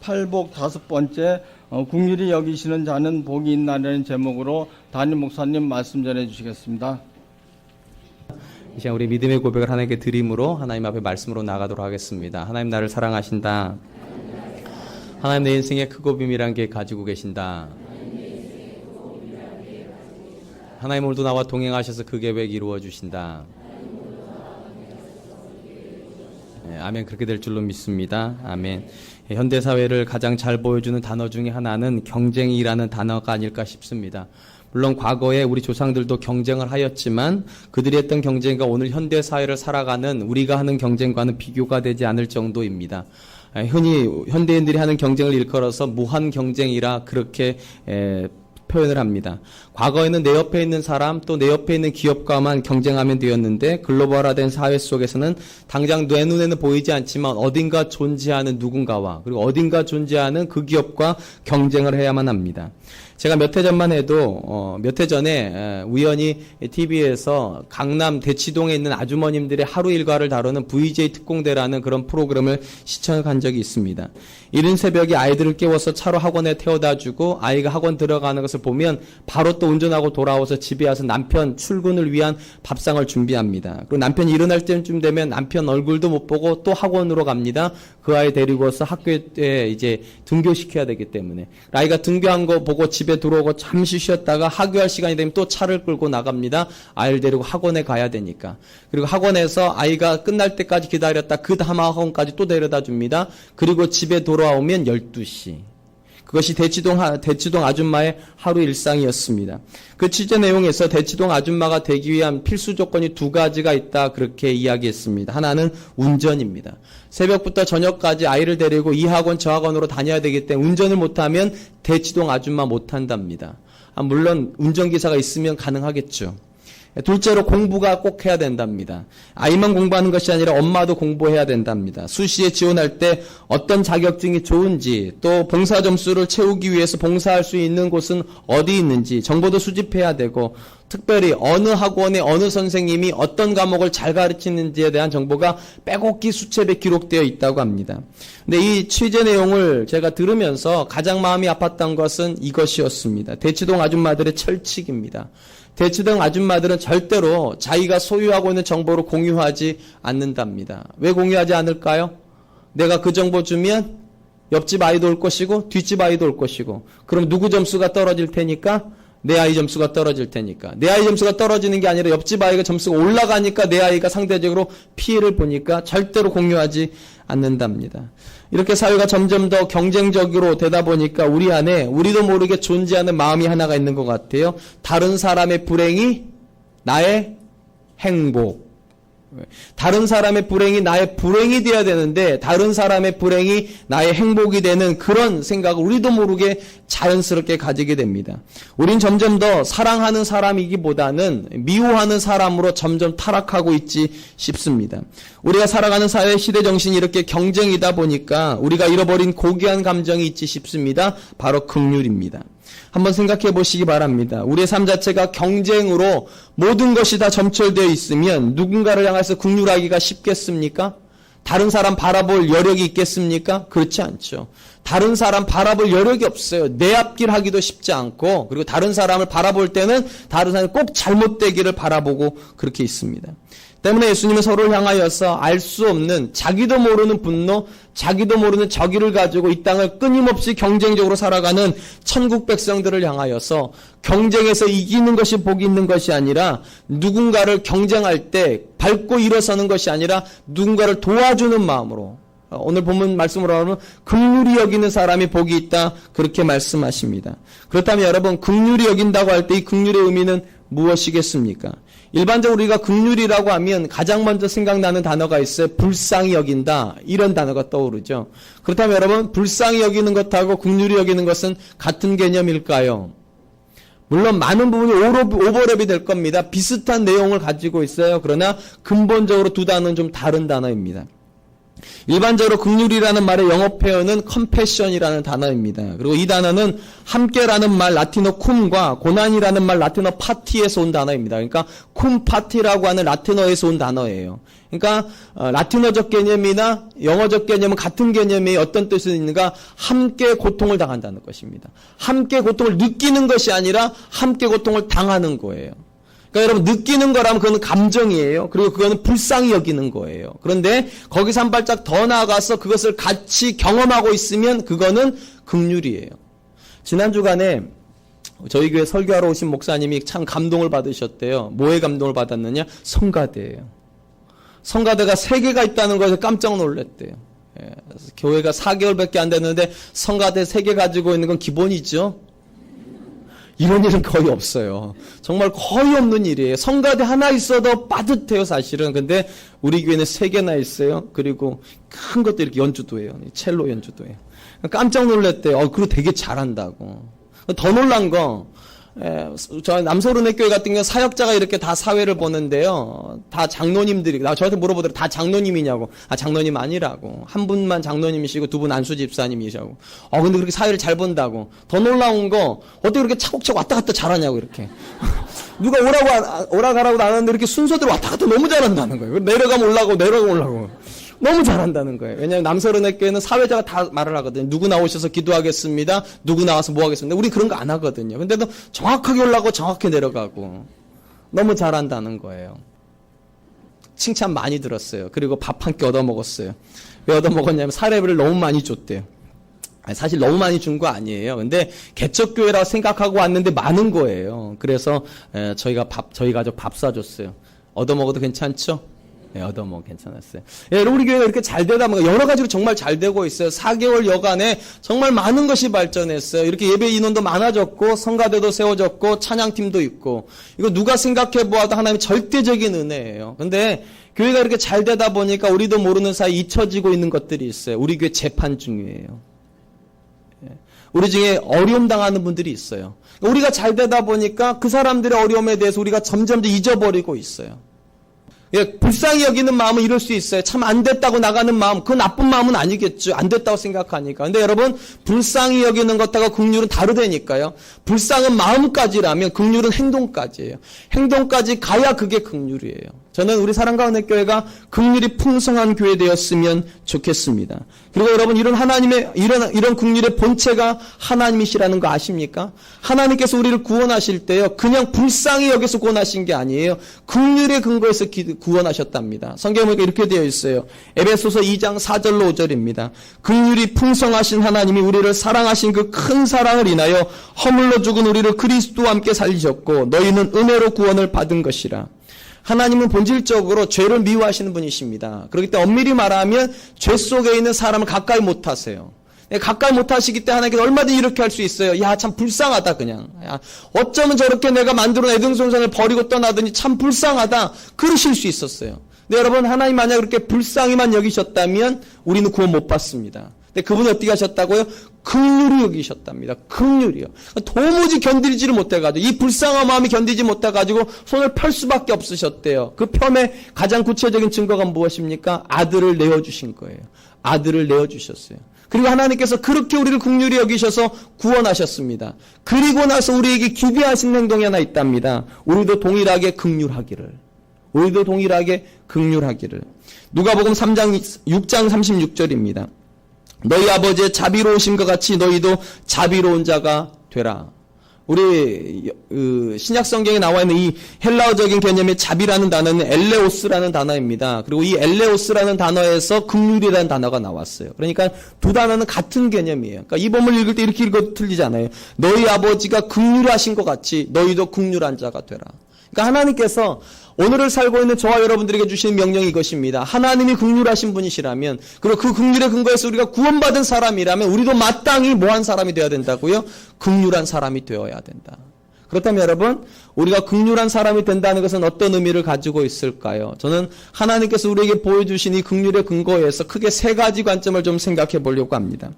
팔복 5번째 긍휼히 여기시는 자는 복이 있나라는 제목으로 담임 목사님 말씀 전해 주시겠습니다. 이 시간 우리 믿음의 고백을 하나님께 드림으로 하나님 앞에 말씀으로 나가도록 하겠습니다. 하나님 나를 사랑하신다. 하나님 내 인생에 크고 비밀한 게 가지고 계신다. 하나님 오늘도 나와 동행하셔서 그 계획 이루어 주신다. 아멘. 그렇게 될 줄로 믿습니다. 아멘. 현대사회를 가장 잘 보여주는 단어 중에 하나는 경쟁이라는 단어가 아닐까 싶습니다. 물론 과거에 우리 조상들도 경쟁을 하였지만 그들이 했던 경쟁과 오늘 현대사회를 살아가는 우리가 하는 경쟁과는 비교가 되지 않을 정도입니다. 흔히 현대인들이 하는 경쟁을 일컬어서 무한 경쟁이라 그렇게 표현을 합니다. 과거에는 내 옆에 있는 사람 또 내 옆에 있는 기업과만 경쟁하면 되었는데 글로벌화된 사회 속에서는 당장 내 눈에는 보이지 않지만 어딘가 존재하는 누군가와 그리고 어딘가 존재하는 그 기업과 경쟁을 해야만 합니다. 제가 몇 해 전만 해도 몇 해 전에 우연히 TV에서 강남 대치동에 있는 아주머님들의 하루 일과를 다루는 VJ 특공대라는 그런 프로그램을 시청한 적이 있습니다. 이른 새벽에 아이들을 깨워서 차로 학원에 태워다주고 아이가 학원 들어가는 것을 보면 바로 또 운전하고 돌아와서 집에 와서 남편 출근을 위한 밥상을 준비합니다. 그리고 남편이 일어날 때쯤 되면 남편 얼굴도 못 보고 또 학원으로 갑니다. 그 아이 데리고서 학교에 이제 등교시켜야 되기 때문에 아이가 등교한 거 보고 집에 들어오고 잠시 쉬었다가 하교할 시간이 되면 또 차를 끌고 나갑니다. 아이를 데리고 학원에 가야 되니까. 그리고 학원에서 아이가 끝날 때까지 기다렸다 그 다음 학원까지 또 데려다 줍니다. 그리고 집에 돌아오면 12시. 그것이 대치동 아줌마의 하루 일상이었습니다. 그 취재 내용에서 대치동 아줌마가 되기 위한 필수 조건이 2가지가 있다 그렇게 이야기했습니다. 하나는 운전입니다. 새벽부터 저녁까지 아이를 데리고 이 학원 저 학원으로 다녀야 되기 때문에 운전을 못하면 대치동 아줌마 못한답니다. 물론 운전기사가 있으면 가능하겠죠. 둘째로 공부가 꼭 해야 된답니다. 아이만 공부하는 것이 아니라 엄마도 공부해야 된답니다. 수시에 지원할 때 어떤 자격증이 좋은지 또 봉사 점수를 채우기 위해서 봉사할 수 있는 곳은 어디 있는지 정보도 수집해야 되고 특별히 어느 학원의 어느 선생님이 어떤 과목을 잘 가르치는지에 대한 정보가 빼곡히 수첩에 기록되어 있다고 합니다. 근데 이 취재 내용을 제가 들으면서 가장 마음이 아팠던 것은 이것이었습니다. 대치동 아줌마들의 철칙입니다. 대치동 아줌마들은 절대로 자기가 소유하고 있는 정보를 공유하지 않는답니다. 왜 공유하지 않을까요? 내가 그 정보 주면 옆집 아이도 올 것이고 뒷집 아이도 올 것이고 그럼 누구 점수가 떨어질 테니까? 내 아이 점수가 떨어질 테니까. 내 아이 점수가 떨어지는 게 아니라 옆집 아이가 점수가 올라가니까 내 아이가 상대적으로 피해를 보니까 절대로 공유하지 않는답니다. 이렇게 사회가 점점 더 경쟁적으로 되다 보니까 우리 안에 우리도 모르게 존재하는 마음이 하나가 있는 것 같아요. 다른 사람의 불행이 나의 행복. 다른 사람의 불행이 나의 불행이 되어야 되는데 다른 사람의 불행이 나의 행복이 되는 그런 생각을 우리도 모르게 자연스럽게 가지게 됩니다. 우린 점점 더 사랑하는 사람이기보다는 미워하는 사람으로 점점 타락하고 있지 싶습니다. 우리가 살아가는 사회 시대 정신이 이렇게 경쟁이다 보니까 우리가 잃어버린 고귀한 감정이 있지 싶습니다. 바로 긍휼입니다. 한번 생각해 보시기 바랍니다. 우리의 삶 자체가 경쟁으로 모든 것이 다 점철되어 있으면 누군가를 향해서 긍휼하기가 쉽겠습니까? 다른 사람 바라볼 여력이 있겠습니까? 그렇지 않죠. 다른 사람 바라볼 여력이 없어요. 내 앞길 하기도 쉽지 않고 그리고 다른 사람을 바라볼 때는 다른 사람이 꼭 잘못되기를 바라보고 그렇게 있습니다. 때문에 예수님은 서로를 향하여서 알 수 없는 자기도 모르는 분노, 자기도 모르는 저기를 가지고 이 땅을 끊임없이 경쟁적으로 살아가는 천국 백성들을 향하여서 경쟁에서 이기는 것이 복이 있는 것이 아니라 누군가를 경쟁할 때 밟고 일어서는 것이 아니라 누군가를 도와주는 마음으로 오늘 본문 말씀으로 하면 긍휼히 여기는 사람이 복이 있다 그렇게 말씀하십니다. 그렇다면 여러분 긍휼히 여긴다고 할 때 이 긍휼의 의미는 무엇이겠습니까? 일반적으로 우리가 긍휼이라고 하면 가장 먼저 생각나는 단어가 있어요. 불쌍히 여긴다. 이런 단어가 떠오르죠. 그렇다면 여러분 불쌍히 여기는 것하고 긍휼히 여기는 것은 같은 개념일까요? 물론 많은 부분이 오버랩이 될 겁니다. 비슷한 내용을 가지고 있어요. 그러나 근본적으로 두 단어는 좀 다른 단어입니다. 일반적으로 긍휼이라는 말의 영어 표현은 compassion이라는 단어입니다. 그리고 이 단어는 함께라는 말 라틴어 쿰과 고난이라는 말 라틴어 파티에서 온 단어입니다. 그러니까 쿰 파티라고 하는 라틴어에서 온 단어예요. 그러니까 라틴어적 개념이나 영어적 개념은 같은 개념이 어떤 뜻이 있는가? 함께 고통을 당한다는 것입니다. 함께 고통을 느끼는 것이 아니라 함께 고통을 당하는 거예요. 그러니까 여러분 느끼는 거라면 그건 감정이에요. 그리고 그거는 불쌍히 여기는 거예요. 그런데 거기서 한 발짝 더 나아가서 그것을 같이 경험하고 있으면 그거는 긍휼이에요. 지난 주간에 저희 교회 설교하러 오신 목사님이 참 감동을 받으셨대요. 뭐에 감동을 받았느냐? 성가대예요. 성가대가 3개가 있다는 것에 깜짝 놀랐대요. 예, 교회가 4개월밖에 안 됐는데 성가대 3개 가지고 있는 건 기본이죠. 이런 일은 거의 없어요. 정말 거의 없는 일이에요. 성가대 하나 있어도 빠듯해요, 사실은. 근데 우리 교회는 3개나 있어요. 그리고 큰 것도 이렇게 연주도 해요. 첼로 연주도 해요. 깜짝 놀랐대요. 그리고 되게 잘한다고. 더 놀란 거, 저 남서른의 교회 같은 경우 사역자가 이렇게 다 사회를 보는데요. 다 장로님들이, 저한테 물어보더라고요. 다 장로님이냐고. 장로님 아니라고. 한 분만 장로님이시고 2분 안수 집사님이시고. 근데 그렇게 사회를 잘 본다고. 더 놀라운 거, 어떻게 그렇게 차곡차곡 왔다 갔다 잘하냐고, 이렇게. 누가 오라가라고 나왔는데 이렇게 순서대로 왔다 갔다 너무 잘한다는 거예요. 내려가면 올라가고. 너무 잘한다는 거예요. 왜냐하면 남서른의 교회는 사회자가 다 말을 하거든요. 누구 나오셔서 기도하겠습니다. 누구 나와서 뭐 하겠습니다. 우리 그런 거 안 하거든요. 근데도 정확하게 올라가고 정확히 내려가고 너무 잘한다는 거예요. 칭찬 많이 들었어요. 그리고 밥 한 끼 얻어먹었어요. 왜 얻어먹었냐면 사례비를 너무 많이 줬대요. 사실 너무 많이 준 거 아니에요. 근데 개척교회라고 생각하고 왔는데 많은 거예요. 그래서 저희 가족 밥 사줬어요. 얻어먹어도 괜찮죠? 네, 얻어먹어 괜찮았어요. 우리 교회가 이렇게 잘 되다 보니까 여러 가지로 정말 잘 되고 있어요. 4개월 여간에 정말 많은 것이 발전했어요. 이렇게 예배 인원도 많아졌고 성가대도 세워졌고 찬양팀도 있고 이거 누가 생각해 보아도 하나님의 절대적인 은혜예요. 근데 교회가 이렇게 잘 되다 보니까 우리도 모르는 사이 잊혀지고 있는 것들이 있어요. 우리 교회 재판 중이에요. 우리 중에 어려움 당하는 분들이 있어요. 우리가 잘 되다 보니까 그 사람들의 어려움에 대해서 우리가 점점 잊어버리고 있어요. 불쌍히 여기는 마음은 이럴 수 있어요. 참 안 됐다고 나가는 마음, 그 나쁜 마음은 아니겠죠. 안 됐다고 생각하니까. 근데 여러분, 불쌍히 여기는 것하고 긍휼은 다르다니까요. 불쌍은 마음까지라면 긍휼은 행동까지예요. 행동까지 가야 그게 긍휼이에요. 저는 우리 사랑과 은혜 교회가 긍휼이 풍성한 교회 되었으면 좋겠습니다. 그리고 여러분 이런 하나님의 이런 긍휼의 본체가 하나님이시라는 거 아십니까? 하나님께서 우리를 구원하실 때요. 그냥 불쌍히 여기서 구원하신 게 아니에요. 긍휼의 근거에서 구원하셨답니다. 성경에 보니까 이렇게 되어 있어요. 에베소서 2장 4절로 5절입니다. 긍휼이 풍성하신 하나님이 우리를 사랑하신 그 큰 사랑을 인하여 허물로 죽은 우리를 그리스도와 함께 살리셨고 너희는 은혜로 구원을 받은 것이라. 하나님은 본질적으로 죄를 미워하시는 분이십니다. 그렇기 때문에 엄밀히 말하면 죄 속에 있는 사람을 가까이 못하세요. 가까이 못하시기 때문에 하나님께서 얼마든지 이렇게 할 수 있어요. 야, 참 불쌍하다 그냥. 야, 어쩌면 저렇게 내가 만들어낸 애등손상을 버리고 떠나더니 참 불쌍하다. 그러실 수 있었어요. 근데 여러분 하나님 만약 그렇게 불쌍히만 여기셨다면 우리는 구원 못 받습니다. 근데 그분이 어떻게 하셨다고요? 긍휼히 여기셨답니다. 긍휼이요. 도무지 견디지를 못해가지고 이 불쌍한 마음이 견디지 못해가지고 손을 펼 수밖에 없으셨대요. 그 폄의 가장 구체적인 증거가 무엇입니까? 아들을 내어주신 거예요. 아들을 내어주셨어요. 그리고 하나님께서 그렇게 우리를 긍휼히 여기셔서 구원하셨습니다. 그리고 나서 우리에게 기대하신 행동이 하나 있답니다. 우리도 동일하게 긍휼하기를. 우리도 동일하게 긍휼하기를. 누가복음 6장 36절입니다. 너희 아버지의 자비로우심과 같이 너희도 자비로운 자가 되라. 우리 신약 성경에 나와 있는 이 헬라어적인 개념의 자비라는 단어는 엘레오스라는 단어입니다. 그리고 이 엘레오스라는 단어에서 긍휼이라는 단어가 나왔어요. 그러니까 두 단어는 같은 개념이에요. 그러니까 이 본문을 읽을 때 이렇게 읽어도 틀리잖아요. 너희 아버지가 긍휼하신 것 같이 너희도 긍휼한 자가 되라. 그러니까 하나님께서 오늘을 살고 있는 저와 여러분들에게 주시는 명령이 이것입니다. 하나님이 긍휼하신 분이시라면 그리고 그 긍휼의 근거에서 우리가 구원받은 사람이라면 우리도 마땅히 뭐한 사람이 되어야 된다고요? 긍휼한 사람이 되어야 된다. 그렇다면 여러분 우리가 긍휼한 사람이 된다는 것은 어떤 의미를 가지고 있을까요? 저는 하나님께서 우리에게 보여주신 이 긍휼의 근거에서 크게 3가지 관점을 좀 생각해 보려고 합니다.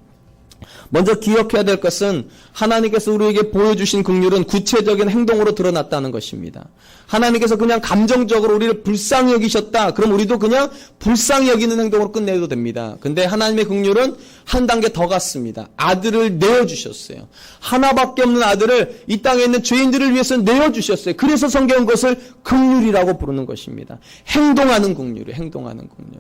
먼저 기억해야 될 것은 하나님께서 우리에게 보여주신 긍휼은 구체적인 행동으로 드러났다는 것입니다. 하나님께서 그냥 감정적으로 우리를 불쌍히 여기셨다. 그럼 우리도 그냥 불쌍히 여기는 행동으로 끝내도 됩니다. 근데 하나님의 긍휼은 한 단계 더 갔습니다. 아들을 내어주셨어요. 하나밖에 없는 아들을 이 땅에 있는 죄인들을 위해서 내어주셨어요. 그래서 성경은 그것을 긍휼이라고 부르는 것입니다. 행동하는 긍휼이에요. 행동하는 긍휼.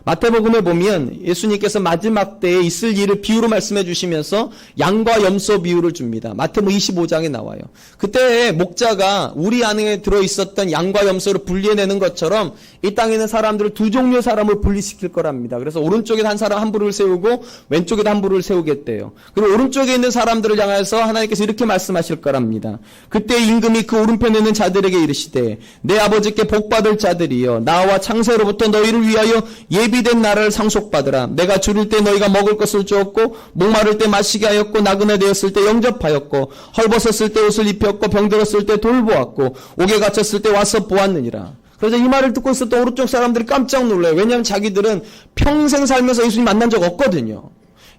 마태복음에 보면 예수님께서 마지막 때에 있을 일을 비유로 말씀해 주시면서 양과 염소 비유를 줍니다. 마태복음 25장에 나와요. 그때 목자가 우리 안에 들어있었던 양과 염소를 분리해내는 것처럼 이 땅에 있는 사람들을 두 종류의 사람을 분리시킬 거랍니다. 그래서 오른쪽에 한 사람 한 부를 세우고 왼쪽에 한 부를 세우겠대요. 그리고 오른쪽에 있는 사람들을 향해서 하나님께서 이렇게 말씀하실 거랍니다. 그때 임금이 그 오른편에 있는 자들에게 이르시되 내 아버지께 복받을 자들이여 나와 창세로부터 너희를 위하여 예비된 나라를 상속받으라. 내가 줄일 때 너희가 먹을 것을 주었고 목마를 때 마시게 하였고 나그네 되었을 때 영접하였고 헐벗었을 때 옷을 입혔고 병들었을 때 돌보았고 옥에 갇혔을 때 와서 보았느니라. 그래서 이 말을 듣고 있었던 오른쪽 사람들이 깜짝 놀라요. 왜냐하면 자기들은 평생 살면서 예수님 만난 적 없거든요.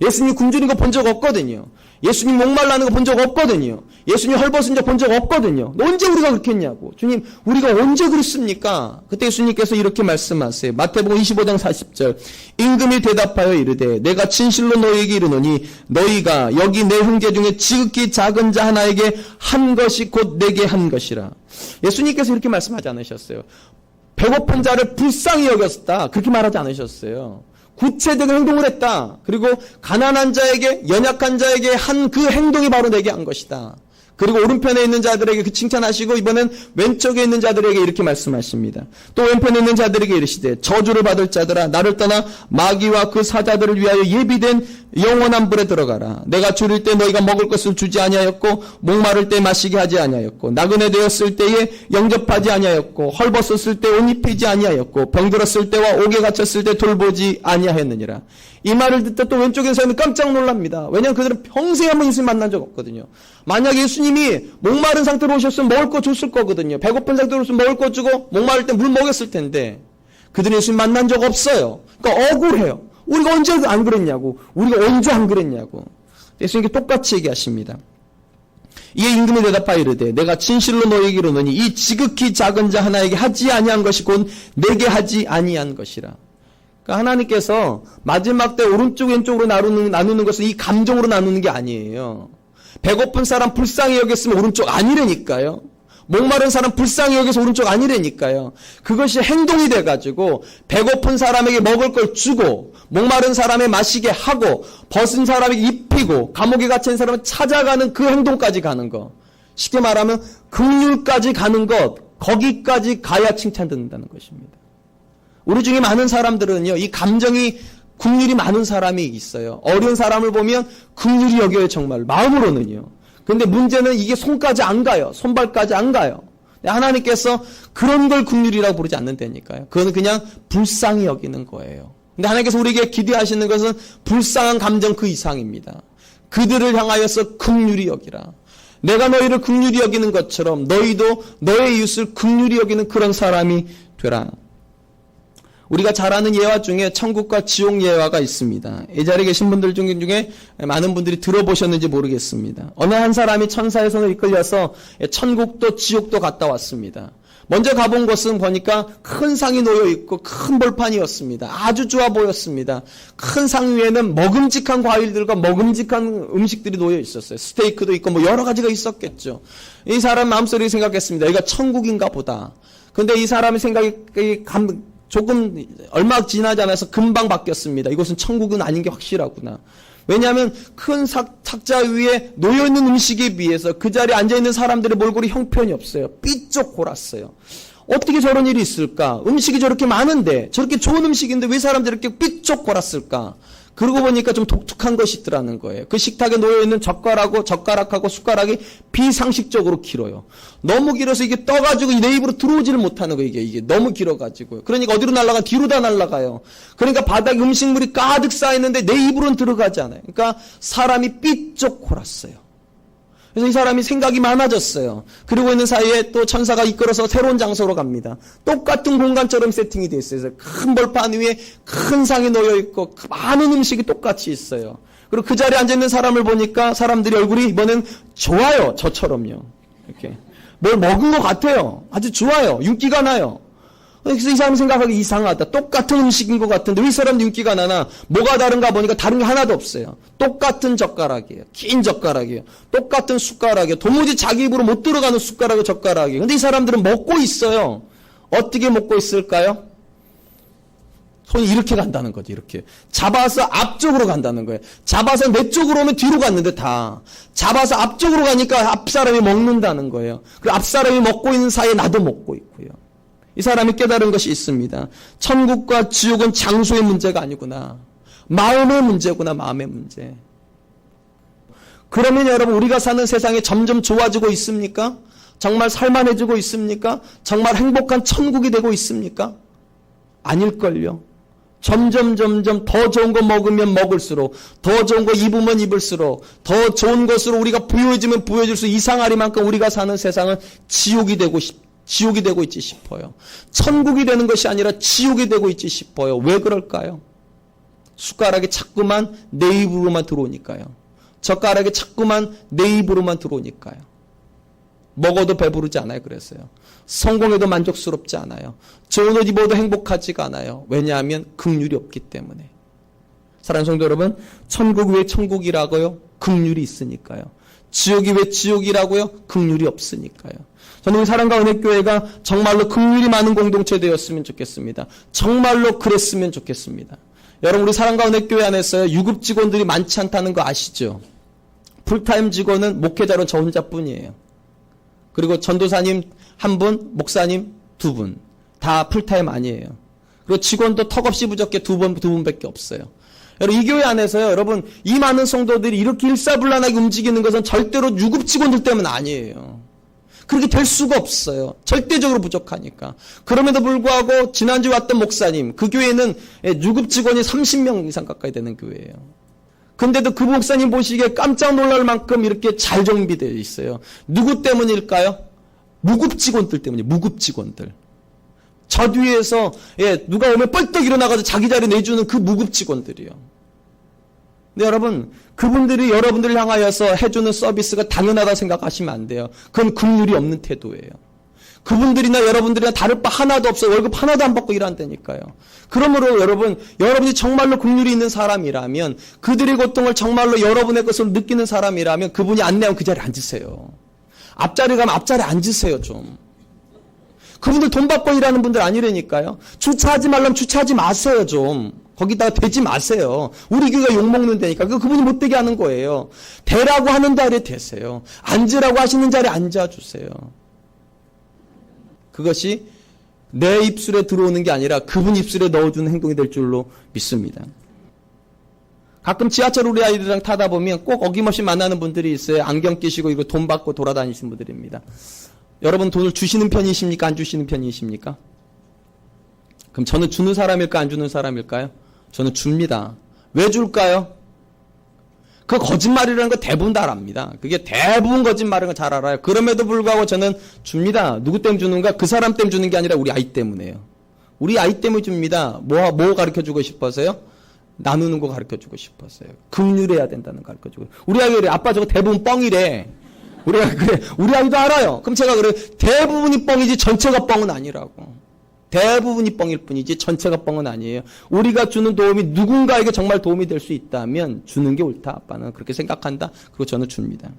예수님 굶주린 거 본 적 없거든요. 예수님 목말라는 거 본 적 없거든요. 예수님 헐벗은 적 본 적 없거든요. 언제 우리가 그렇게 했냐고. 주님, 우리가 언제 그랬습니까? 그때 예수님께서 이렇게 말씀하세요. 마태복음 25장 40절. 임금이 대답하여 이르되 내가 진실로 너희에게 이르노니 너희가 여기 내 형제 중에 지극히 작은 자 하나에게 한 것이 곧 내게 한 것이라. 예수님께서 이렇게 말씀하지 않으셨어요. 배고픈 자를 불쌍히 여겼다. 그렇게 말하지 않으셨어요. 구체적인 행동을 했다. 그리고 가난한 자에게, 연약한 자에게 한 그 행동이 바로 내게 한 것이다. 그리고 오른편에 있는 자들에게 그 칭찬하시고 이번엔 왼쪽에 있는 자들에게 이렇게 말씀하십니다. 또 왼편에 있는 자들에게 이르시되 저주를 받을 자들아 나를 떠나 마귀와 그 사자들을 위하여 예비된 영원한 불에 들어가라. 내가 줄일 때 너희가 먹을 것을 주지 아니하였고 목마를 때 마시게 하지 아니하였고 나그네 되었을 때에 영접하지 아니하였고 헐벗었을 때 옷 입히지 아니하였고 병들었을 때와 옥에 갇혔을 때 돌보지 아니하였느니라. 이 말을 듣다 또 왼쪽에 있는 사람이 깜짝 놀랍니다. 왜냐하면 그들은 평생에 한번 예수님 만난 적 없거든요. 만약 예수님이 목마른 상태로 오셨으면 먹을 거 줬을 거거든요. 배고픈 상태로 오셨으면 먹을 거 주고 목마를 때 물 먹였을 텐데 그들은 예수님 만난 적 없어요. 그러니까 억울해요. 우리가 언제 안 그랬냐고. 우리가 언제 안 그랬냐고. 예수님께 똑같이 얘기하십니다. 이에 임금이 대답하여 이르되 내가 진실로 너희에게 이르노니 이 지극히 작은 자 하나에게 하지 아니한 것이 곧 내게 하지 아니한 것이라. 그러니까 하나님께서 마지막 때 오른쪽 왼쪽으로 나누는 것은 이 감정으로 나누는 게 아니에요. 배고픈 사람 불쌍히 여겼으면 오른쪽 아니라니까요. 목마른 사람 불쌍히 여겨서 오른쪽 아니라니까요. 그것이 행동이 돼가지고 배고픈 사람에게 먹을 걸 주고 목마른 사람에 마시게 하고 벗은 사람에게 입히고 감옥에 갇힌 사람을 찾아가는 그 행동까지 가는 것. 쉽게 말하면 긍휼까지 가는 것. 거기까지 가야 칭찬듣는다는 것입니다. 우리 중에 많은 사람들은요. 이 감정이 긍휼이 많은 사람이 있어요. 어려운 사람을 보면 긍휼히 여겨요. 정말 마음으로는요. 근데 문제는 이게 손까지 안 가요. 손발까지 안 가요. 하나님께서 그런 걸 긍휼이라고 부르지 않는다니까요. 그거는 그냥 불쌍히 여기는 거예요. 근데 하나님께서 우리에게 기대하시는 것은 불쌍한 감정 그 이상입니다. 그들을 향하여서 긍휼히 여기라. 내가 너희를 긍휼히 여기는 것처럼 너희도 너의 이웃을 긍휼히 여기는 그런 사람이 되라. 우리가 잘 아는 예화 중에 천국과 지옥 예화가 있습니다. 이 자리에 계신 분들 중에 많은 분들이 들어보셨는지 모르겠습니다. 어느 한 사람이 천사의 손을 이끌려서 천국도 지옥도 갔다 왔습니다. 먼저 가본 곳은 보니까 큰 상이 놓여 있고 큰 벌판이었습니다. 아주 좋아 보였습니다. 큰 상 위에는 먹음직한 과일들과 먹음직한 음식들이 놓여 있었어요. 스테이크도 있고 뭐 여러 가지가 있었겠죠. 이 사람 마음속에 생각했습니다. 여기가 천국인가 보다. 근데 이 사람의 생각이 조금 얼마 지나지 않아서 금방 바뀌었습니다. 이곳은 천국은 아닌 게 확실하구나. 왜냐하면 큰 탁자 위에 놓여있는 음식에 비해서 그 자리에 앉아있는 사람들의 몰골이 형편이 없어요. 삐쩍 골았어요. 어떻게 저런 일이 있을까? 음식이 저렇게 많은데 저렇게 좋은 음식인데 왜 사람들이 이렇게 삐쩍 골았을까? 그러고 보니까 좀 독특한 것이 있더라는 거예요. 그 식탁에 놓여있는 젓가락하고 숟가락이 비상식적으로 길어요. 너무 길어서 이게 떠가지고 내 입으로 들어오지를 못하는 거예요. 이게 너무 길어가지고요. 그러니까 어디로 날아가? 뒤로 다 날아가요. 그러니까 바닥에 음식물이 가득 쌓여있는데 내 입으로는 들어가지 않아요. 그러니까 사람이 삐쩍 골았어요. 그래서 이 사람이 생각이 많아졌어요. 그러고 있는 사이에 또 천사가 이끌어서 새로운 장소로 갑니다. 똑같은 공간처럼 세팅이 되어 있어요. 큰 벌판 위에 큰 상이 놓여 있고 많은 음식이 똑같이 있어요. 그리고 그 자리에 앉아있는 사람을 보니까 사람들이 얼굴이 이번엔 좋아요. 저처럼요. 이렇게 뭘 먹은 것 같아요. 아주 좋아요. 윤기가 나요. 그래서 이 사람이 생각하기 이상하다. 똑같은 음식인 것 같은데 왜 이 사람 윤기가 나나? 뭐가 다른가 보니까 다른 게 하나도 없어요. 똑같은 젓가락이에요. 긴 젓가락이에요. 똑같은 숟가락이에요. 도무지 자기 입으로 못 들어가는 숟가락과 젓가락이에요. 근데 이 사람들은 먹고 있어요. 어떻게 먹고 있을까요? 손이 이렇게 간다는 거지. 이렇게 잡아서 앞쪽으로 간다는 거예요. 잡아서 내 쪽으로 오면 뒤로 갔는데 다 잡아서 앞쪽으로 가니까 앞사람이 먹는다는 거예요. 그리고 앞사람이 먹고 있는 사이에 나도 먹고 있고요. 이 사람이 깨달은 것이 있습니다. 천국과 지옥은 장소의 문제가 아니구나. 마음의 문제구나. 마음의 문제. 그러면 여러분 우리가 사는 세상이 점점 좋아지고 있습니까? 정말 살만해지고 있습니까? 정말 행복한 천국이 되고 있습니까? 아닐걸요. 점점 더 좋은 거 먹으면 먹을수록, 더 좋은 거 입으면 입을수록, 더 좋은 것으로 우리가 부여해지면 부여해질수록 이상하리만큼 우리가 사는 세상은 지옥이 되고 있지 싶어요. 천국이 되는 것이 아니라 지옥이 되고 있지 싶어요. 왜 그럴까요? 숟가락이 자꾸만 내 입으로만 들어오니까요. 젓가락이 자꾸만 내 입으로만 들어오니까요. 먹어도 배부르지 않아요. 그래서요. 성공해도 만족스럽지 않아요. 좋은 옷 입어도 행복하지가 않아요. 왜냐하면 긍휼이 없기 때문에. 사랑하는 성도 여러분, 천국이 왜 천국이라고요? 긍휼이 있으니까요. 지옥이 왜 지옥이라고요? 긍휼이 없으니까요. 저는 우리 사랑과 은혜교회가 정말로 긍휼이 많은 공동체 되었으면 좋겠습니다. 정말로 그랬으면 좋겠습니다. 여러분 우리 사랑과 은혜교회 안에서 유급 직원들이 많지 않다는 거 아시죠? 풀타임 직원은 목회자로 저 혼자뿐이에요. 그리고 전도사님 1분, 목사님 2분. 다 풀타임 아니에요. 그리고 직원도 턱없이 부족해 2분밖에 없어요. 여러분 이 교회 안에서요. 여러분 이 많은 성도들이 이렇게 일사불란하게 움직이는 것은 절대로 유급 직원들 때문 아니에요. 그렇게 될 수가 없어요. 절대적으로 부족하니까. 그럼에도 불구하고 지난주에 왔던 목사님, 그 교회는 유급 직원이 30명 이상 가까이 되는 교회예요. 근데도 그 목사님 보시기에 깜짝 놀랄 만큼 이렇게 잘 정비되어 있어요. 누구 때문일까요? 무급 직원들 때문이에요. 무급 직원들. 저 뒤에서 누가 오면 뻘떡 일어나가지고 자기 자리 내주는 그 무급 직원들이요. 근데 여러분 그분들이 여러분들을 향하여서 해주는 서비스가 당연하다 생각하시면 안 돼요. 그건 긍휼이 없는 태도예요. 그분들이나 여러분들이나 다를 바 하나도 없어요. 월급 하나도 안 받고 일한다니까요. 그러므로 여러분이 정말로 긍휼이 있는 사람이라면, 그들의 고통을 정말로 여러분의 것으로 느끼는 사람이라면 그분이 안내하면 그 자리에 앉으세요. 앞자리 가면 앞자리에 앉으세요 좀. 그분들 돈 받고 일하는 분들 아니라니까요. 주차하지 말라면 주차하지 마세요 좀. 거기다가 대지 마세요. 우리 교회가 욕먹는 데니까. 그분이 못되게 하는 거예요. 대라고 하는 자리에 대세요. 앉으라고 하시는 자리에 앉아주세요. 그것이 내 입술에 들어오는 게 아니라 그분 입술에 넣어주는 행동이 될 줄로 믿습니다. 가끔 지하철 우리 아이들이랑 타다 보면 꼭 어김없이 만나는 분들이 있어요. 안경 끼시고 이거 돈 받고 돌아다니시는 분들입니다. 여러분 돈을 주시는 편이십니까? 안 주시는 편이십니까? 그럼 저는 주는 사람일까? 안 주는 사람일까요? 저는 줍니다. 왜 줄까요? 그 거짓말이라는 거 대부분 다 압니다. 그게 대부분 거짓말인 거 잘 알아요. 그럼에도 불구하고 저는 줍니다. 누구 때문에 주는가? 그 사람 때문에 주는 게 아니라 우리 아이 때문에요. 우리 아이 때문에 줍니다. 뭐 가르쳐주고 싶어서요? 나누는 거 가르쳐주고 싶었어요. 긍휼해야 된다는 거 가르쳐주고. 우리 아이가 그래. 아빠 저거 대부분 뻥이래. 우리 아이가 그래. 우리 아이도 알아요. 그럼 제가 그래. 대부분이 뻥이지 전체가 뻥은 아니라고. 대부분이 뻥일 뿐이지 전체가 뻥은 아니에요. 우리가 주는 도움이 누군가에게 정말 도움이 될 수 있다면 주는 게 옳다. 아빠는 그렇게 생각한다. 그리고 저는 줍니다.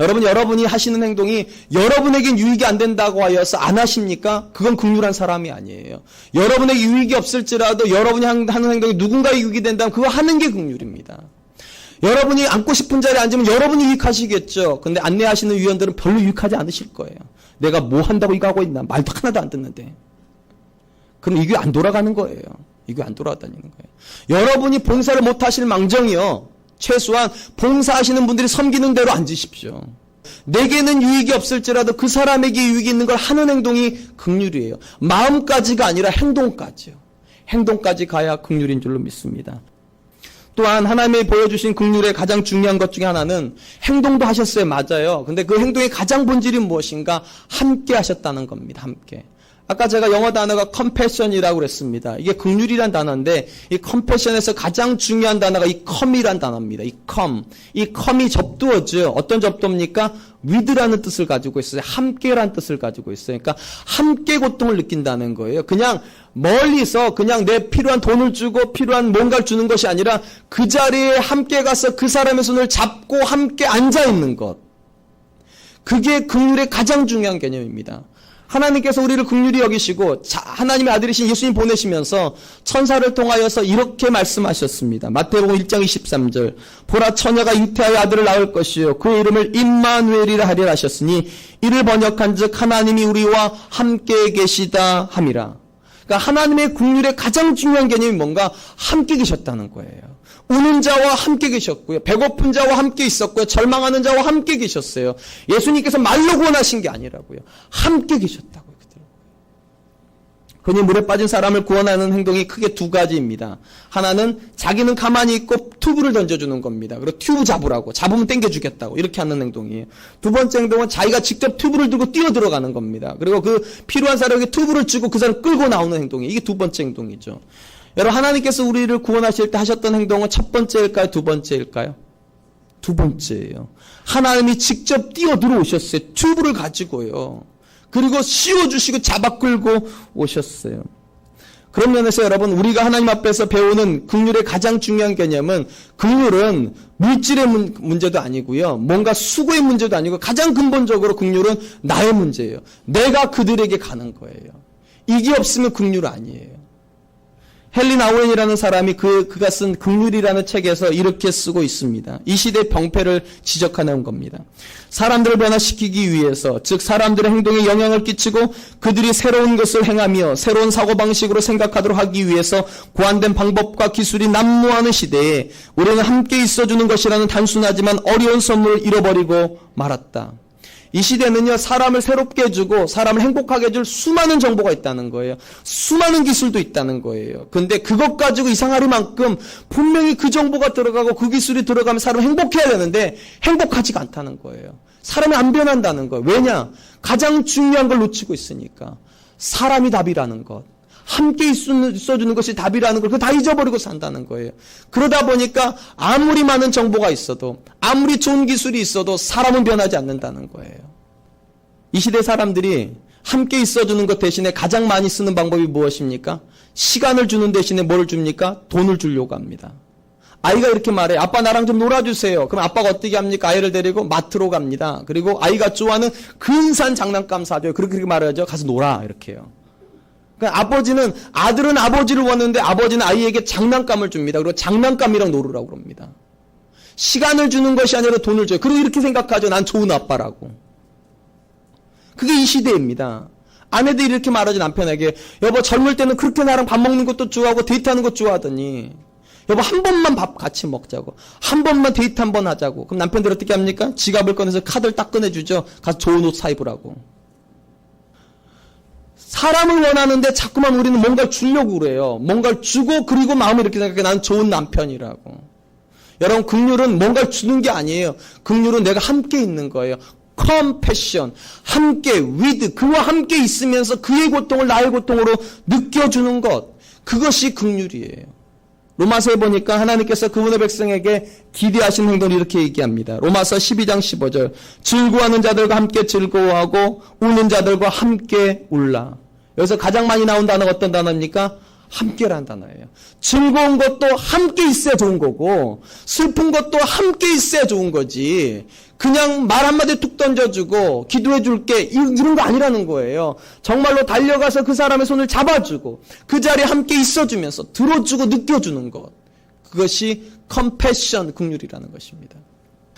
여러분이 하시는 행동이 여러분에겐 유익이 안 된다고 하여서 안 하십니까? 그건 긍휼한 사람이 아니에요. 여러분에게 유익이 없을지라도 여러분이 하는 행동이 누군가에게 유익이 된다면 그거 하는 게 긍휼입니다. 여러분이 앉고 싶은 자리에 앉으면 여러분이 유익하시겠죠. 근데 안내하시는 위원들은 별로 유익하지 않으실 거예요. 내가 뭐 한다고 이거 하고 있나? 말도 하나도 안 듣는데. 그럼 이게 안 돌아가는 거예요. 이게 안 돌아다니는 거예요. 여러분이 봉사를 못 하실 망정이요. 최소한 봉사하시는 분들이 섬기는 대로 앉으십시오. 내게는 유익이 없을지라도 그 사람에게 유익이 있는 걸 하는 행동이 긍휼이에요. 마음까지가 아니라 행동까지요. 행동까지 가야 긍휼인 줄로 믿습니다. 또한 하나님이 보여주신 긍휼의 가장 중요한 것 중에 하나는 행동도 하셨어요. 맞아요. 근데 그 행동의 가장 본질이 무엇인가? 함께 하셨다는 겁니다. 함께. 아까 제가 영어 단어가 compassion이라고 그랬습니다. 이게 긍휼이란 단어인데 이 compassion에서 가장 중요한 단어가 이 come이란 단어입니다. 이 come. 이 come이 접두어죠. 어떤 접두입니까? with라는 뜻을 가지고 있어요. 함께라는 뜻을 가지고 있어요. 그러니까 함께 고통을 느낀다는 거예요. 그냥 멀리서 그냥 내 필요한 돈을 주고 필요한 뭔가를 주는 것이 아니라 그 자리에 함께 가서 그 사람의 손을 잡고 함께 앉아 있는 것. 그게 긍휼의 가장 중요한 개념입니다. 하나님께서 우리를 긍휼히 여기시고 하나님의 아들이신 예수님 보내시면서 천사를 통하여서 이렇게 말씀하셨습니다. 마태복음 1장 23절 보라 처녀가 잉태하여 아들을 낳을 것이요 그의 이름을 임마누엘이라 하리라 하셨으니 이를 번역한즉 하나님이 우리와 함께 계시다 함이라. 그러니까 하나님의 긍휼의 가장 중요한 개념이 뭔가? 함께 계셨다는 거예요. 우는 자와 함께 계셨고요. 배고픈 자와 함께 있었고요. 절망하는 자와 함께 계셨어요. 예수님께서 말로 구원하신 게 아니라고요. 함께 계셨다고요. 흔히 물에 빠진 사람을 구원하는 행동이 크게 두 가지입니다. 하나는 자기는 가만히 있고 튜브를 던져주는 겁니다. 그리고 튜브 잡으라고. 잡으면 땡겨주겠다고. 이렇게 하는 행동이에요. 두 번째 행동은 자기가 직접 튜브를 들고 뛰어 들어가는 겁니다. 그리고 그 필요한 사람에게 튜브를 주고 그 사람을 끌고 나오는 행동이에요. 이게 두 번째 행동이죠. 여러분 하나님께서 우리를 구원하실 때 하셨던 행동은 첫 번째일까요? 두 번째일까요? 두 번째예요. 하나님이 직접 뛰어 들어오셨어요. 튜브를 가지고요. 그리고 씌워주시고 잡아 끌고 오셨어요. 그런 면에서 여러분 우리가 하나님 앞에서 배우는 긍휼의 가장 중요한 개념은 긍휼은 물질의 문제도 아니고요. 뭔가 수고의 문제도 아니고 가장 근본적으로 긍휼은 나의 문제예요. 내가 그들에게 가는 거예요. 이게 없으면 긍휼 아니에요. 헨리 나우엔이라는 사람이 그가 쓴 긍휼이라는 책에서 이렇게 쓰고 있습니다. 이 시대의 병폐를 지적하는 겁니다. 사람들을 변화시키기 위해서, 즉 사람들의 행동에 영향을 끼치고 그들이 새로운 것을 행하며 새로운 사고방식으로 생각하도록 하기 위해서 고안된 방법과 기술이 난무하는 시대에 우리는 함께 있어주는 것이라는 단순하지만 어려운 선물을 잃어버리고 말았다. 이 시대는요, 사람을 새롭게 해주고 사람을 행복하게 해줄 수많은 정보가 있다는 거예요. 수많은 기술도 있다는 거예요. 근데 그것 가지고 이상하리만큼 분명히 그 정보가 들어가고 그 기술이 들어가면 사람을 행복해야 되는데 행복하지가 않다는 거예요. 사람이 안 변한다는 거예요. 왜냐? 가장 중요한 걸 놓치고 있으니까. 사람이 답이라는 것. 함께 있어주는 것이 답이라는 걸 다 잊어버리고 산다는 거예요. 그러다 보니까 아무리 많은 정보가 있어도 아무리 좋은 기술이 있어도 사람은 변하지 않는다는 거예요. 이 시대 사람들이 함께 있어주는 것 대신에 가장 많이 쓰는 방법이 무엇입니까? 시간을 주는 대신에 뭘 줍니까? 돈을 주려고 합니다. 아이가 이렇게 말해요. 아빠 나랑 좀 놀아주세요. 그럼 아빠가 어떻게 합니까? 아이를 데리고 마트로 갑니다. 그리고 아이가 좋아하는 근사한 장난감 사줘요. 그렇게 말하죠. 가서 놀아 이렇게 해요. 아버지는 아들은 아버지를 원하는데 아버지는 아이에게 장난감을 줍니다. 그리고 장난감이랑 놀으라고 그럽니다. 시간을 주는 것이 아니라 돈을 줘요. 그리고 이렇게 생각하죠. 난 좋은 아빠라고. 그게 이 시대입니다. 아내들이 이렇게 말하죠. 남편에게. 여보 젊을 때는 그렇게 나랑 밥 먹는 것도 좋아하고 데이트하는 것도 좋아하더니 여보 한 번만 밥 같이 먹자고. 한 번만 데이트 한 번 하자고. 그럼 남편들 어떻게 합니까? 지갑을 꺼내서 카드를 딱 꺼내주죠. 가서 좋은 옷 사 입으라고. 사람을 원하는데 자꾸만 우리는 뭔가를 주려고 그래요. 뭔가를 주고 그리고 마음을 이렇게 생각해. 난 좋은 남편이라고. 여러분 긍휼은 뭔가를 주는 게 아니에요. 긍휼은 내가 함께 있는 거예요. compassion. 함께 with. 그와 함께 있으면서 그의 고통을 나의 고통으로 느껴주는 것. 그것이 긍휼이에요. 로마서에 보니까 하나님께서 그분의 백성에게 기대하신 행동을 이렇게 얘기합니다. 로마서 12장 15절. 즐거워하는 자들과 함께 즐거워하고 우는 자들과 함께 울라. 여기서 가장 많이 나온 단어가 어떤 단어입니까? 함께라는 단어예요. 즐거운 것도 함께 있어야 좋은 거고 슬픈 것도 함께 있어야 좋은 거지. 그냥 말 한마디 툭 던져주고 기도해 줄게 이런 거 아니라는 거예요. 정말로 달려가서 그 사람의 손을 잡아주고 그 자리에 함께 있어주면서 들어주고 느껴주는 것. 그것이 컴패션 긍휼이라는 것입니다.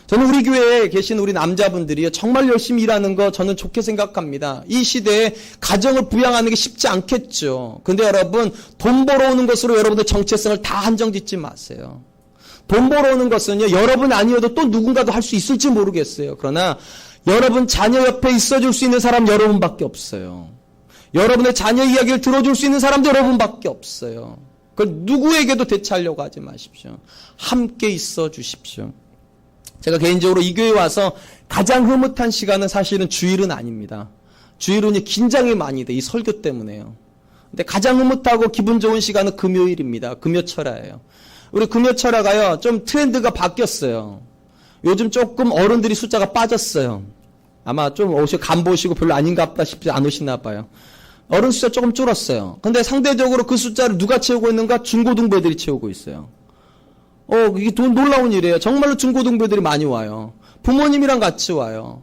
저는 우리 교회에 계신 우리 남자분들이 정말 열심히 일하는 거 저는 좋게 생각합니다. 이 시대에 가정을 부양하는 게 쉽지 않겠죠. 근데 여러분 돈 벌어오는 것으로 여러분의 정체성을 다 한정짓지 마세요. 돈 벌어오는 것은요 여러분 아니어도 또 누군가도 할 수 있을지 모르겠어요. 그러나 여러분 자녀 옆에 있어줄 수 있는 사람 여러분밖에 없어요. 여러분의 자녀 이야기를 들어줄 수 있는 사람도 여러분밖에 없어요. 그걸 누구에게도 대체하려고 하지 마십시오. 함께 있어 주십시오. 제가 개인적으로 이 교회에 와서 가장 흐뭇한 시간은 사실은 주일은 아닙니다. 주일은 긴장이 많이 돼. 이 설교 때문에요. 근데 가장 흐뭇하고 기분 좋은 시간은 금요일입니다. 금요철야예요. 우리 금요철야가요, 좀 트렌드가 바뀌었어요. 요즘 조금 어른들이 숫자가 빠졌어요. 아마 좀 간 보시고 별로 아닌가 보다 싶지 않으시나 봐요. 어른 숫자 조금 줄었어요. 근데 상대적으로 그 숫자를 누가 채우고 있는가? 중고등부 애들이 채우고 있어요. 이게 놀라운 일이에요. 정말로 중고등부 애들이 많이 와요. 부모님이랑 같이 와요.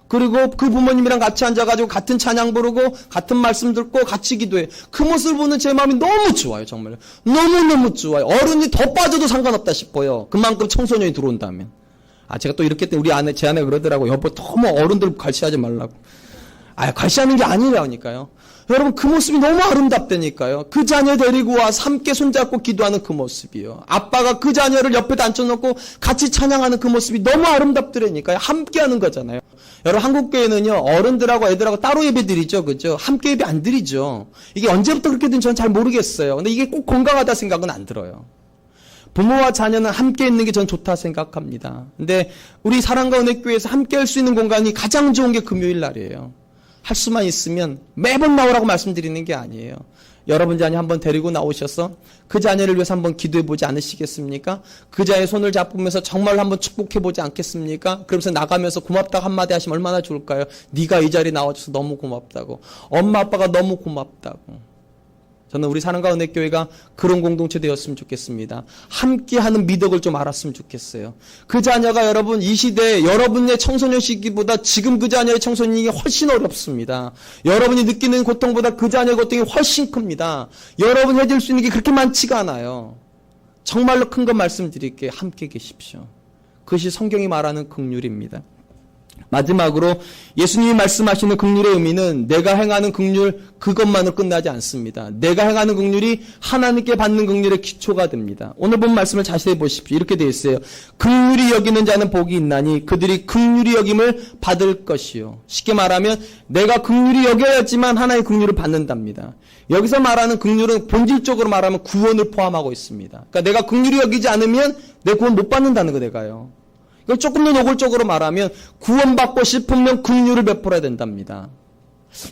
그리고 그 부모님이랑 같이 앉아가지고 같은 찬양 부르고 같은 말씀 듣고 같이 기도해요. 그 모습을 보는 제 마음이 너무 좋아요. 정말 너무너무 좋아요. 어른이 더 빠져도 상관없다 싶어요. 그만큼 청소년이 들어온다면. 제가 또 이렇게 제 아내가 그러더라고요. 여보 너무 어른들 갈시하지 말라고. 갈시하는 게 아니라니까요. 여러분 그 모습이 너무 아름답다니까요. 그 자녀 데리고 와서 함께 손잡고 기도하는 그 모습이요. 아빠가 그 자녀를 옆에 앉혀놓고 같이 찬양하는 그 모습이 너무 아름답더라니까요. 함께 하는 거잖아요. 여러분 한국교회는요. 어른들하고 애들하고 따로 예배 드리죠. 그죠? 함께 예배 안 드리죠. 이게 언제부터 그렇게 된지 저는 잘 모르겠어요. 근데 이게 꼭 건강하다 생각은 안 들어요. 부모와 자녀는 함께 있는 게 전 좋다 생각합니다. 근데 우리 사랑과 은혜교회에서 함께 할 수 있는 공간이 가장 좋은 게 금요일 날이에요. 할 수만 있으면 매번 나오라고 말씀드리는 게 아니에요. 여러분 자녀 한번 데리고 나오셔서 그 자녀를 위해서 한번 기도해 보지 않으시겠습니까? 그 자녀의 손을 잡으면서 정말 한번 축복해 보지 않겠습니까? 그러면서 나가면서 고맙다고 한마디 하시면 얼마나 좋을까요? 네가 이 자리에 나와줘서 너무 고맙다고. 엄마 아빠가 너무 고맙다고. 저는 우리 사랑과 은혜교회가 그런 공동체 되었으면 좋겠습니다. 함께하는 미덕을 좀 알았으면 좋겠어요. 그 자녀가 여러분 이 시대에 여러분의 청소년 시기보다 지금 그 자녀의 청소년이 훨씬 어렵습니다. 여러분이 느끼는 고통보다 그 자녀의 고통이 훨씬 큽니다. 여러분이 해줄 수 있는 게 그렇게 많지가 않아요. 정말로 큰 것 말씀드릴게요. 함께 계십시오. 그것이 성경이 말하는 긍휼입니다. 마지막으로 예수님이 말씀하시는 긍휼의 의미는 내가 행하는 긍휼 그것만으로 끝나지 않습니다. 내가 행하는 긍휼이 하나님께 받는 긍휼의 기초가 됩니다. 오늘 본 말씀을 자세히 보십시오. 이렇게 되어 있어요. 긍휼히 여기는 자는 복이 있나니 그들이 긍휼히 여김을 받을 것이요. 쉽게 말하면 내가 긍휼히 여겨야지만 하나의 긍휼을 받는답니다. 여기서 말하는 긍휼은 본질적으로 말하면 구원을 포함하고 있습니다. 그러니까 내가 긍휼히 여기지 않으면 내 구원 못 받는다는 거 내가요. 이걸 조금 더 노골적으로 말하면 구원받고 싶으면 긍휼을 베풀어야 된답니다.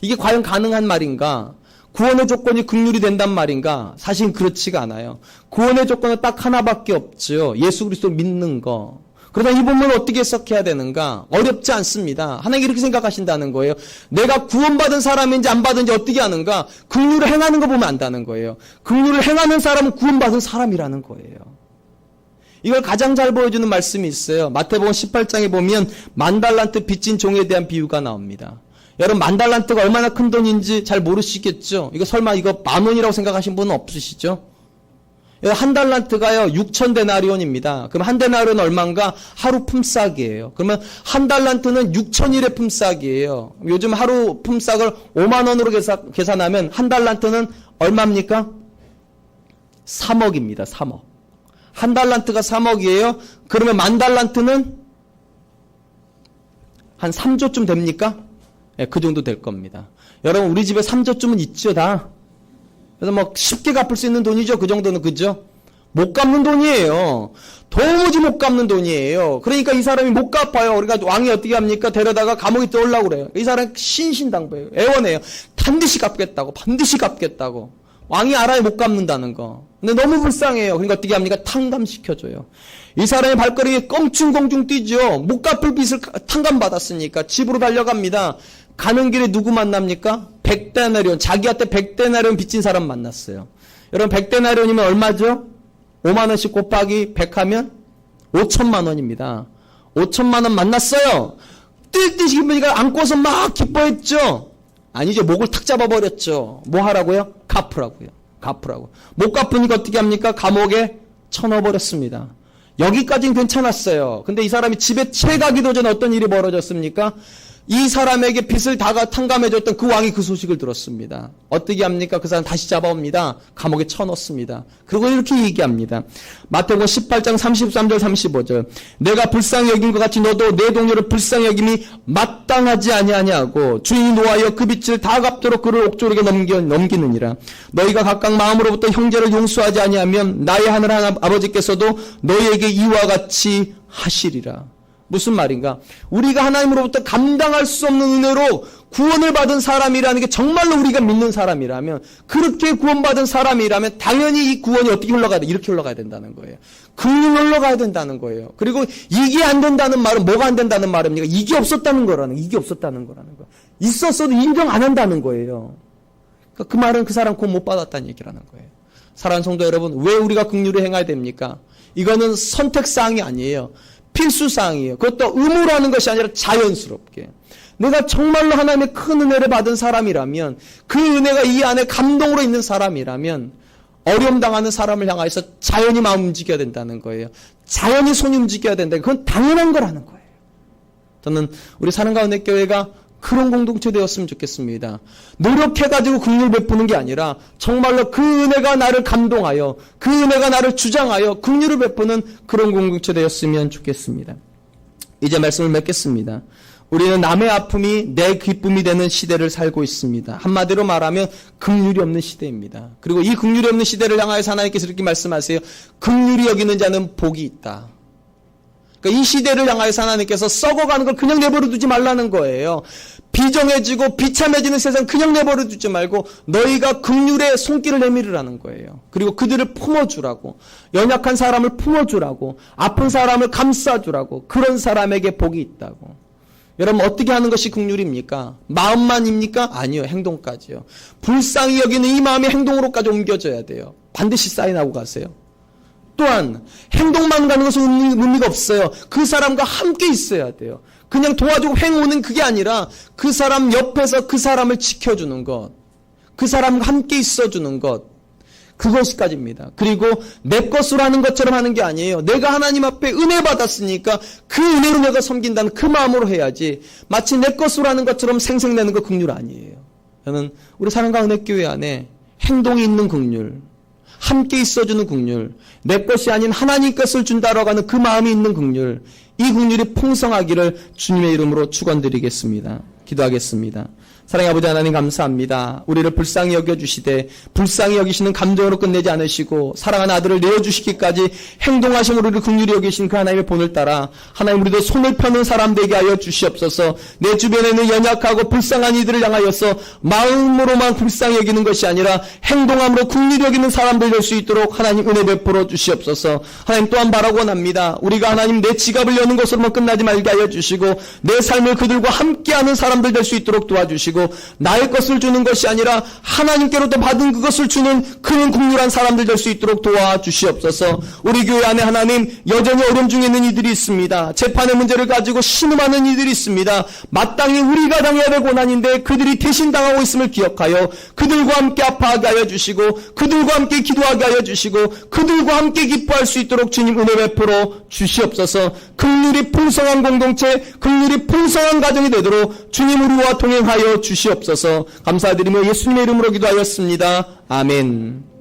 이게 과연 가능한 말인가? 구원의 조건이 긍휼이 된단 말인가? 사실은 그렇지가 않아요. 구원의 조건은 딱 하나밖에 없죠. 예수 그리스도 믿는 거. 그러다 이 본문을 어떻게 해석해야 되는가? 어렵지 않습니다. 하나님 이렇게 생각하신다는 거예요. 내가 구원받은 사람인지 안 받은지 어떻게 아는가? 긍휼을 행하는 거 보면 안다는 거예요. 긍휼을 행하는 사람은 구원받은 사람이라는 거예요. 이걸 가장 잘 보여주는 말씀이 있어요. 마태복음 18장에 보면 만달란트 빚진 종에 대한 비유가 나옵니다. 여러분 만달란트가 얼마나 큰 돈인지 잘 모르시겠죠? 이거 설마 이거 10,000원이라고 생각하신 분은 없으시죠? 한 달란트가요 6,000데나리온입니다. 그럼 한 데나리온 얼마인가? 하루 품삯이에요. 그러면 한 달란트는 6,000일의 품삯이에요. 요즘 하루 품삯을 50,000원으로 계산하면 한 달란트는 얼마입니까? 3억입니다. 3억. 한 달란트가 3억이에요. 그러면 만 달란트는 한 3조쯤 됩니까? 네, 그 정도 될 겁니다. 여러분 우리 집에 3조쯤은 있죠 다. 그래서 뭐 쉽게 갚을 수 있는 돈이죠. 그 정도는 그죠? 못 갚는 돈이에요. 도무지 못 갚는 돈이에요. 그러니까 이 사람이 못 갚아요. 그러니까 왕이 어떻게 합니까? 데려다가 감옥에 떠오려고 그래요. 이 사람 신신당부해요. 애원해요. 반드시 갚겠다고. 반드시 갚겠다고. 왕이 알아야 못 갚는다는 거. 근데 너무 불쌍해요. 그러니까 어떻게 합니까? 탕감시켜줘요. 이 사람의 발걸음이 껑충껑충 뛰죠. 못 갚을 빚을 탕감받았으니까 집으로 달려갑니다. 가는 길에 누구 만납니까? 100데나리온. 자기한테 100데나리온 빚진 사람 만났어요. 여러분 100데나리온이면 얼마죠? 50,000원씩 곱하기 100 하면 5,000만 원입니다. 5,000만 원 만났어요. 뛸 듯이 기쁘니까 안고서 막 기뻐했죠. 아니죠. 목을 탁 잡아버렸죠. 뭐 하라고요? 갚으라고요. 갚으라고. 못 갚으니까 어떻게 합니까? 감옥에 쳐넣어버렸습니다. 여기까지는 괜찮았어요. 근데 이 사람이 집에 채 가기도 전에 어떤 일이 벌어졌습니까? 이 사람에게 빚을 탕감해줬던 그 왕이 그 소식을 들었습니다. 어떻게 합니까? 그 사람 다시 잡아옵니다. 감옥에 쳐넣습니다. 그리고 이렇게 얘기합니다. 마태복음 18장 33절 35절 내가 불쌍히 여긴 것 같이 너도 내 동료를 불쌍히 여김이 마땅하지 아니하냐고 주인이 노하여 그 빚을 다 갚도록 그를 옥졸에게 넘기느니라. 너희가 각각 마음으로부터 형제를 용서하지 아니하면 나의 하늘 아버지께서도 너희에게 이와 같이 하시리라. 무슨 말인가? 우리가 하나님으로부터 감당할 수 없는 은혜로 구원을 받은 사람이라는 게 정말로 우리가 믿는 사람이라면, 그렇게 구원받은 사람이라면 당연히 이 구원이 어떻게 흘러가야 돼? 이렇게 흘러가야 된다는 거예요. 긍휼로 흘러가야 된다는 거예요. 그리고 이게 안 된다는 말은 뭐가 안 된다는 말입니까? 이게 없었다는 거라는 거예요. 있었어도 인정 안 한다는 거예요. 그러니까 그 말은 그 사람 구원 못 받았다는 얘기라는 거예요. 사랑하는 성도 여러분, 왜 우리가 긍휼을 행해야 됩니까? 이거는 선택사항이 아니에요. 필수사항이에요. 그것도 의무로 하는 것이 아니라 자연스럽게. 내가 정말로 하나님의 큰 은혜를 받은 사람이라면, 그 은혜가 이 안에 감동으로 있는 사람이라면 어려움 당하는 사람을 향해서 자연히 마음 움직여야 된다는 거예요. 자연히 손이 움직여야 된다. 그건 당연한 거라는 거예요. 저는 우리 사랑과 은혜교회가 그런 공동체 되었으면 좋겠습니다. 노력해가지고 긍휼 베푸는 게 아니라 정말로 그 은혜가 나를 감동하여, 그 은혜가 나를 주장하여 긍휼을 베푸는 그런 공동체 되었으면 좋겠습니다. 이제 말씀을 맺겠습니다. 우리는 남의 아픔이 내 기쁨이 되는 시대를 살고 있습니다. 한마디로 말하면 긍휼이 없는 시대입니다. 그리고 이 긍휼이 없는 시대를 향하여서 하나님께서 이렇게 말씀하세요. 긍휼히 여기는 자는 복이 있다. 그러니까 이 시대를 향하여서 하나님께서 썩어가는 걸 그냥 내버려 두지 말라는 거예요. 비정해지고 비참해지는 세상 그냥 내버려 두지 말고 너희가 긍휼의 손길을 내밀으라는 거예요. 그리고 그들을 품어주라고, 연약한 사람을 품어주라고, 아픈 사람을 감싸주라고, 그런 사람에게 복이 있다고. 여러분, 어떻게 하는 것이 긍휼입니까? 마음만입니까? 아니요, 행동까지요. 불쌍히 여기는 이 마음이 행동으로까지 옮겨져야 돼요. 반드시 사인하고 가세요. 또한 행동만 가는 것은 의미가 없어요. 그 사람과 함께 있어야 돼요. 그냥 도와주고 행오는 그게 아니라 그 사람 옆에서 그 사람을 지켜주는 것, 그 사람과 함께 있어주는 것, 그것까지입니다. 그리고 내 것으로 하는 것처럼 하는 게 아니에요. 내가 하나님 앞에 은혜 받았으니까 그 은혜로 내가 섬긴다는 그 마음으로 해야지, 마치 내 것으로 하는 것처럼 생색내는 거 긍휼 아니에요. 저는 우리 사랑과 은혜교회 안에 행동이 있는 긍휼, 함께 있어주는 긍휼, 내 것이 아닌 하나님 것을 준다라고 하는 그 마음이 있는 긍휼, 이 긍휼이 풍성하기를 주님의 이름으로 축원드리겠습니다. 기도하겠습니다. 사랑의 아버지 하나님 감사합니다. 우리를 불쌍히 여겨주시되 불쌍히 여기시는 감정으로 끝내지 않으시고 사랑하는 아들을 내어주시기까지 행동하심으로 우리를 긍휼히 여기신 그 하나님의 본을 따라 하나님 우리도 손을 펴는 사람 되게 하여 주시옵소서. 내 주변에는 연약하고 불쌍한 이들을 향하여서 마음으로만 불쌍히 여기는 것이 아니라 행동함으로 긍휼히 여기는 사람들 될 수 있도록 하나님 은혜 베풀어 주시옵소서. 하나님 또한 바라고 원합니다. 우리가 하나님 내 지갑을 여는 것으로만 끝나지 말게 하여 주시고 내 삶을 그들과 함께하는 사람들 될 수 있도록 도와주시고 나의 것을 주는 것이 아니라 하나님께로부터 받은 그것을 주는 그런 긍휼한 사람들 될 수 있도록 도와주시옵소서. 우리 교회 안에 하나님 여전히 어려움 중에 있는 이들이 있습니다. 재판의 문제를 가지고 신음하는 이들이 있습니다. 마땅히 우리가 당해야 될 고난인데 그들이 대신 당하고 있음을 기억하여 그들과 함께 아파하게 하여 주시고 그들과 함께 기도하게 하여 주시고 그들과 함께 기뻐할 수 있도록 주님 은혜 베풀어 주시옵소서. 긍휼이 풍성한 공동체, 긍휼이 풍성한 가정이 되도록 주님 우리와 동행하여 주시옵소서. 감사드리며 예수님의 이름으로 기도하였습니다. 아멘.